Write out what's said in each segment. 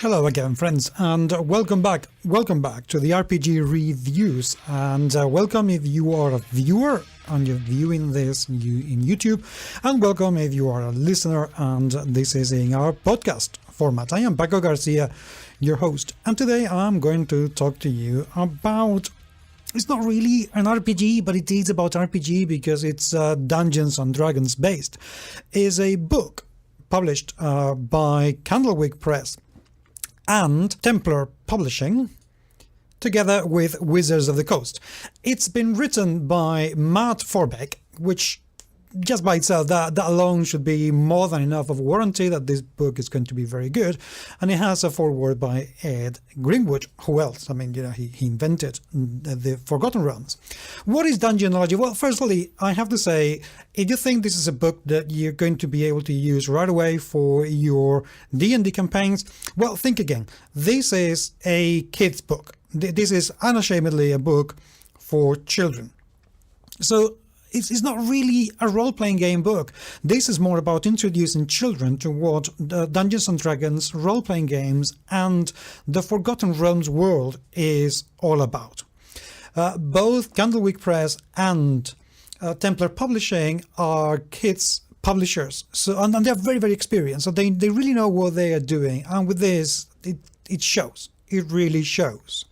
Hello again, friends, and welcome back. Welcome back to the RPG reviews, and welcome if you are a viewer and you're viewing this in YouTube, and welcome if you are a listener and this is in our podcast format. I am Paco Garcia, your host, and today I'm going to talk to you about, it's not really an RPG, but it is about RPG because it's Dungeons and Dragons based. It's a book published by Candlewick Press and Templar Publishing, together with Wizards of the Coast. It's been written by Matt Forbeck, which just by itself, that alone should be more than enough of a warranty that this book is going to be very good. And it has a foreword by Ed Greenwood. Who else? I mean, he invented the Forgotten Realms. What is Dungeonology? Well, firstly, I have to say, if you think this is a book that you're going to be able to use right away for your D&D campaigns, well, think again. This is a kid's book. This is unashamedly a book for children. So it's not really a role-playing game book. This is more about introducing children to what Dungeons and Dragons, role-playing games, and the Forgotten Realms world is all about. Both Candlewick Press and Templar Publishing are kids publishers, so and they're very, very experienced, so they really know what they are doing, and with this, it shows. It really shows.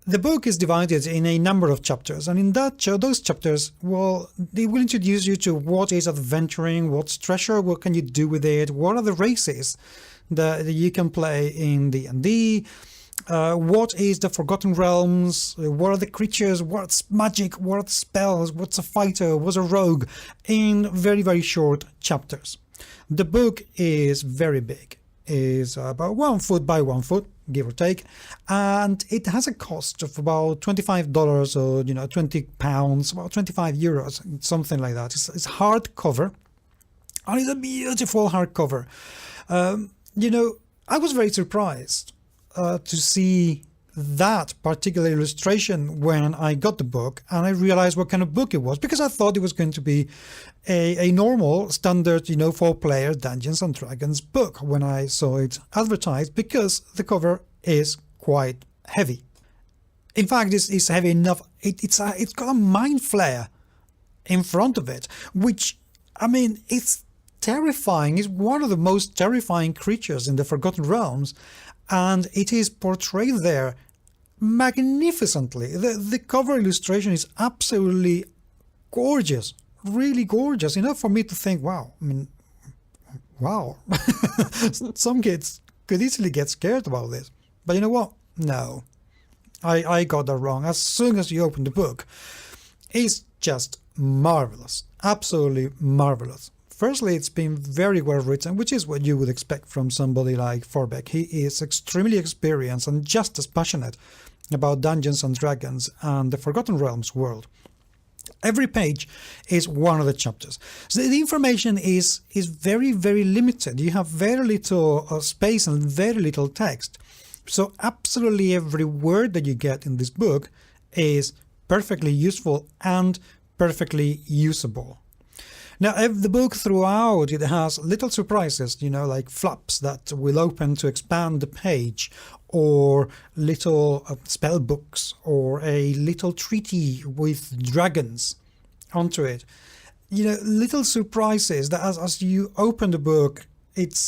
The book is divided in a number of chapters, and in those chapters, well, they will introduce you to what is adventuring, what's treasure, what can you do with it, what are the races that you can play in D&D, what is the Forgotten Realms, what are the creatures, what's magic, what's spells, what's a fighter, what's a rogue, in very, very short chapters. The book is very big. Is about 1 foot by 1 foot, give or take, and it has a cost of about $25 or £20, about 25 euros, something like that. It's hardcover, and it's a beautiful hardcover. I was very surprised to see that particular illustration when I got the book, and I realized what kind of book it was, because I thought it was going to be a normal, standard, 4-player Dungeons and Dragons book when I saw it advertised, because the cover is quite heavy. In fact, it's heavy enough. It's got a mind flare in front of it, which, I mean, it's terrifying. It's one of the most terrifying creatures in the Forgotten Realms, and it is portrayed there magnificently. The cover illustration is absolutely gorgeous, really gorgeous, enough for me to think, wow, some kids could easily get scared about this. But you know what? No, I got that wrong. As soon as you open the book, it's just marvelous, absolutely marvelous. Firstly, it's been very well written, which is what you would expect from somebody like Forbeck. He is extremely experienced and just as passionate about Dungeons and Dragons and the Forgotten Realms world. Every page is one of the chapters. So the information is very, very limited. You have very little space and very little text. So absolutely every word that you get in this book is perfectly useful and perfectly usable. Now, the book throughout, it has little surprises, like flaps that will open to expand the page, or little spell books, or a little treaty with dragons onto it. Little surprises that as you open the book, it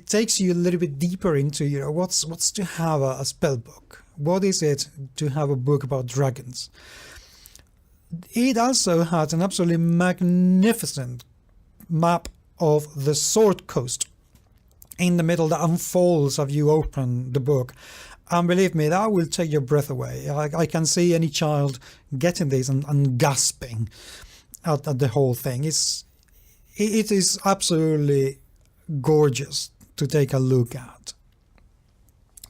takes you a little bit deeper into, what's to have a spell book? What is it to have a book about dragons? It also has an absolutely magnificent map of the Sword Coast in the middle that unfolds as you open the book. And believe me, that will take your breath away. I can see any child getting this and gasping at the whole thing. It is absolutely gorgeous to take a look at.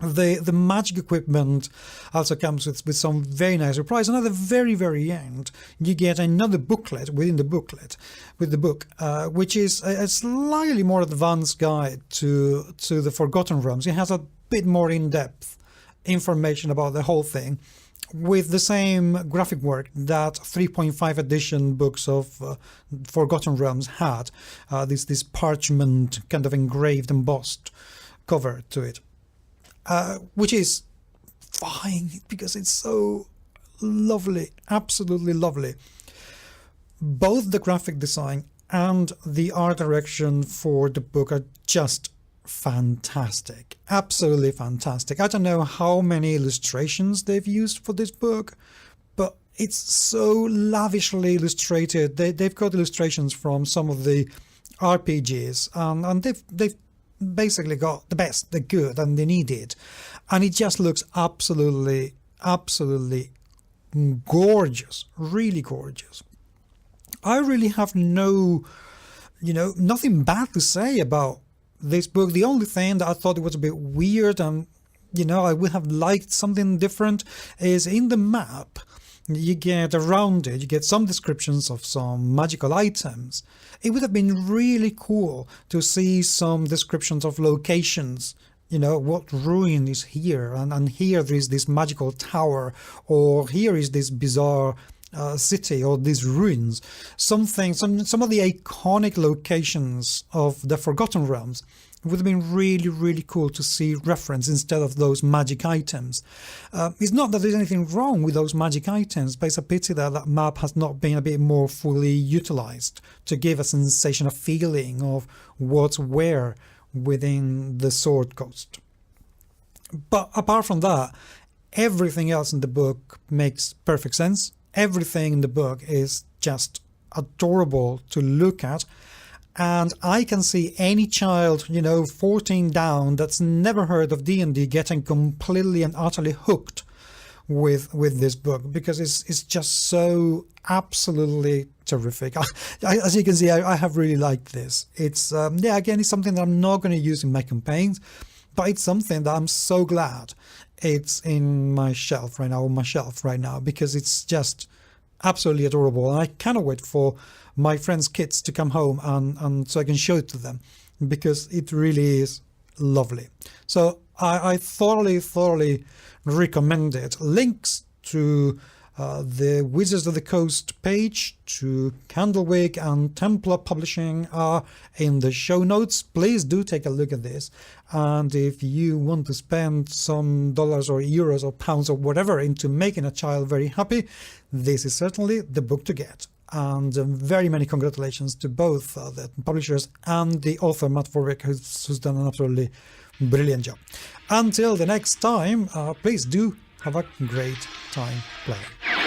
The magic equipment also comes with some very nice surprise. And at the very, very end, you get another booklet within the booklet, with the book, which is a slightly more advanced guide to the Forgotten Realms. It has a bit more in-depth information about the whole thing, with the same graphic work that 3.5 edition books of Forgotten Realms had, this parchment kind of engraved, embossed cover to it. which is fine because it's so lovely, absolutely lovely. Both the graphic design and the art direction for the book are just fantastic, absolutely fantastic. I don't know how many illustrations they've used for this book, but it's so lavishly illustrated. They've got illustrations from some of the RPGs, and they've basically got the best, the good, and the needed, and it just looks absolutely gorgeous, really gorgeous. I really have nothing bad to say about this book. The only thing that I thought it was a bit weird, and I would have liked something different, is in the map you get around it, you get some descriptions of some magical items. It would have been really cool to see some descriptions of locations, what ruin is here, and here there is this magical tower, or here is this bizarre city, or these ruins. Some of the iconic locations of the Forgotten Realms. It would have been really, really cool to see reference instead of those magic items. It's not that there's anything wrong with those magic items, but it's a pity that that map has not been a bit more fully utilized to give a sensation, a feeling of what's where within the Sword Coast. But apart from that, everything else in the book makes perfect sense. Everything in the book is just adorable to look at. And I can see any child, 14 down, that's never heard of D&D getting completely and utterly hooked with this book, because it's just so absolutely terrific. As you can see, I have really liked this. It's, again, it's something that I'm not going to use in my campaigns, but it's something that I'm so glad it's in my shelf right now, because it's just absolutely adorable. And I cannot wait for my friends' kids to come home and so I can show it to them, because it really is lovely. So I thoroughly recommend it. Links to the Wizards of the Coast page, to Candlewick and Templar Publishing are in the show notes. Please do take a look at this. And if you want to spend some dollars or euros or pounds or whatever into making a child very happy, this is certainly the book to get. And very many congratulations to both the publishers and the author, Matt Vorwick, who's done an absolutely brilliant job. Until the next time, please do have a great time playing.